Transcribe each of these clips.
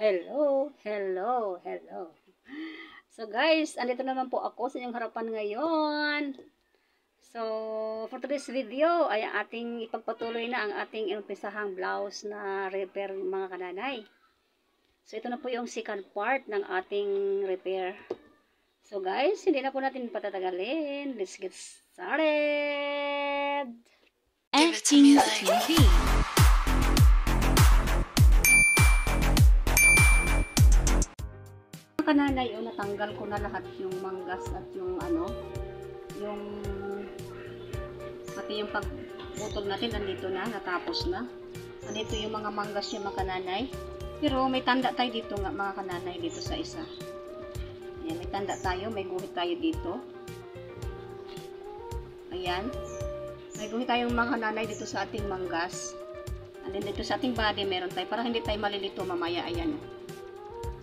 Hello, hello, hello. So guys, andito naman po ako sa inyong harapan ngayon. So, for today's video ay ating ipagpatuloy na ang ating umpisahang blouse na repair mga kananay. So, ito na po yung second part ng ating repair. So guys, hindi na po natin patatagalin. Let's get started! FG TV. Kananay, natanggal ko na lahat yung manggas at yung yung pati yung pagputol natin nandito na, natapos na. Nandito yung mga manggas yung mga kananay. Pero may tanda tayo dito nga mga kananay dito sa isa. Ayan, may tanda tayo, may guhit tayo dito. Ayan. May guhit tayong mga kananay dito sa ating manggas. And then dito sa ating body meron tayo para hindi tayo malilito mamaya. Ayan.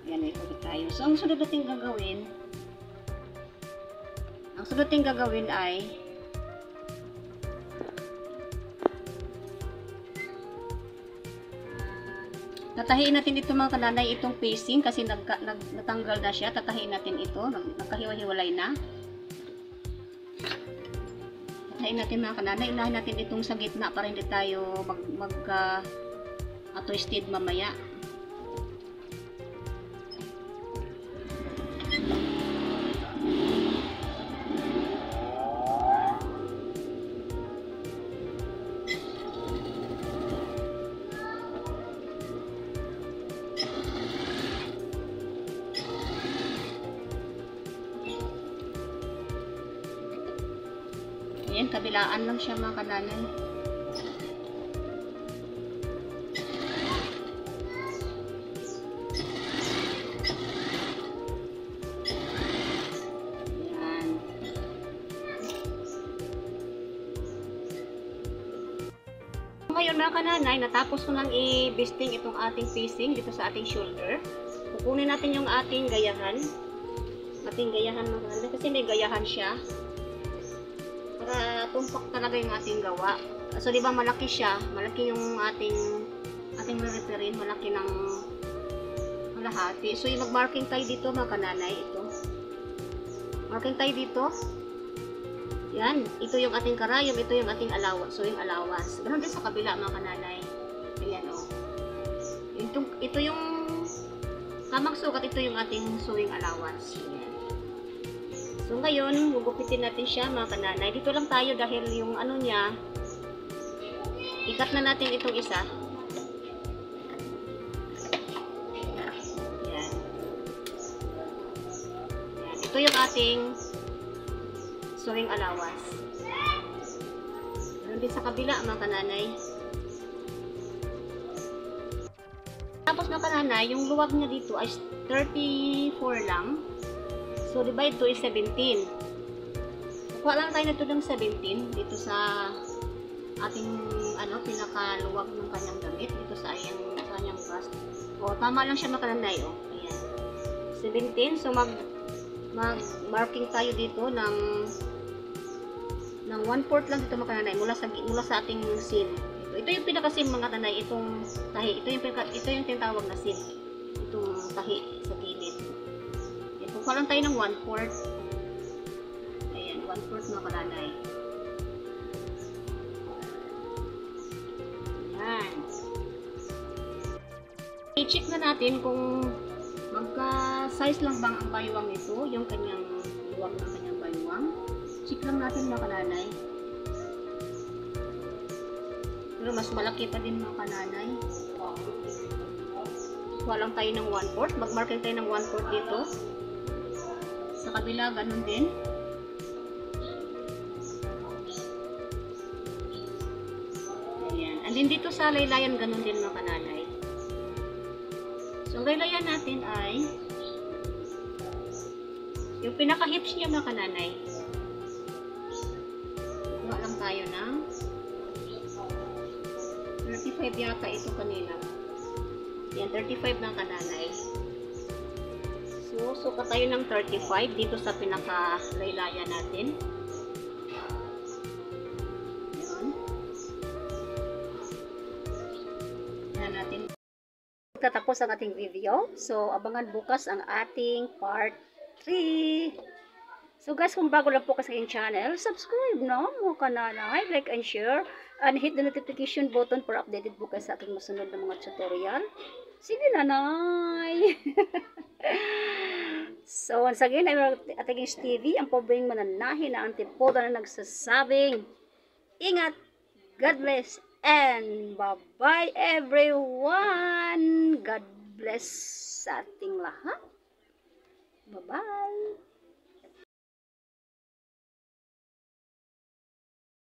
Ayan, may guhit tayo. So ang sunod natin gagawin, ay tatahiin natin ito mga kananay, itong facing kasi natanggal na siya. Tatahiin natin ito, nagkahiwa-hiwalay na. Tatahiin natin mga kananay, inahin natin itong sa gitna para hindi tayo twisted mamaya. Ayan, kabilaan lang siya mga kananay. Ayan. Ngayon mga kananay, natapos ko nang i-bisting itong ating facing dito sa ating shoulder. Kukunin natin yung ating gayahan. Ating gayahan mga kananay kasi may gayahan siya. Para tumpak talaga yung ating gawa. So, di ba malaki siya? Malaki yung ating re-repairin. Malaki ng kalahati. So, yung mag-marking tayo dito, mga kananay. Ito. Marking tayo dito. Yan. Ito yung ating karayom. Ito yung ating allowance. So, yung allowance. Ganun din sa kabila, mga kananay. Ayan, o. Ito yung tamang sukat. Ito yung ating sewing allowance. Ayan. So, ngayon, gugupitin natin siya mga kananay. Dito lang tayo dahil yung niya, ikat na natin itong isa. Yan. Yan. Ito yung ating sewing allowance. Meron din sa kabila mga kananay. Tapos mga kananay, yung luwag niya dito ay 34 lang. So, divide to is 17. Kuha lang tayo nito ng 17 dito sa ating pinakaluwag ng kanyang damit. Dito sa kanyang bust. O, tama lang siya makananay. O, ayan. 17. So, mag-marking tayo dito ng 1/4 lang dito makananay mula sa ating seam. Ito yung pinaka-seam mga kananay. Itong tahi. Ito yung tinatawag na seam. Itong tahi sa gilid. Kuha lang tayo ng 1/4. Ayan, 1/4 mga kananay. Ayan. I-check na natin kung magka-size lang bang ang baywang nito, yung kanyang luwag ng kanyang baywang. Check lang natin mga kananay. Pero mas malaki pa din mga kananay. Kuha lang tayo ng 1/4. Mag-marking tayo ng 1/4 dito. Sa kabila, ganun din. Ayan. And then dito sa laylayan, ganun din mga kananay. So, ang laylayan natin ay yung pinaka-hips niya mga kananay. Kuha lang tayo ng 35 yata ito kanina. Yan, 35 mga kananay. So, sukat tayo ng 35 dito sa pinaka-laylayan natin. Ayan. Ayan natin. tatapos ang ating video. So, abangan bukas ang ating part 3. So guys, kung bago lang po kasi yung channel, subscribe na mo kananay, like and share, and hit the notification button para updated po kayo sa aking masunod na mga tutorial. Sige nanay! So once again, I'm ating TV, ang pobreng mananahin na antipoda na nagsasabing, ingat, God bless, and bye-bye everyone! God bless sa ating lahat. Bye-bye!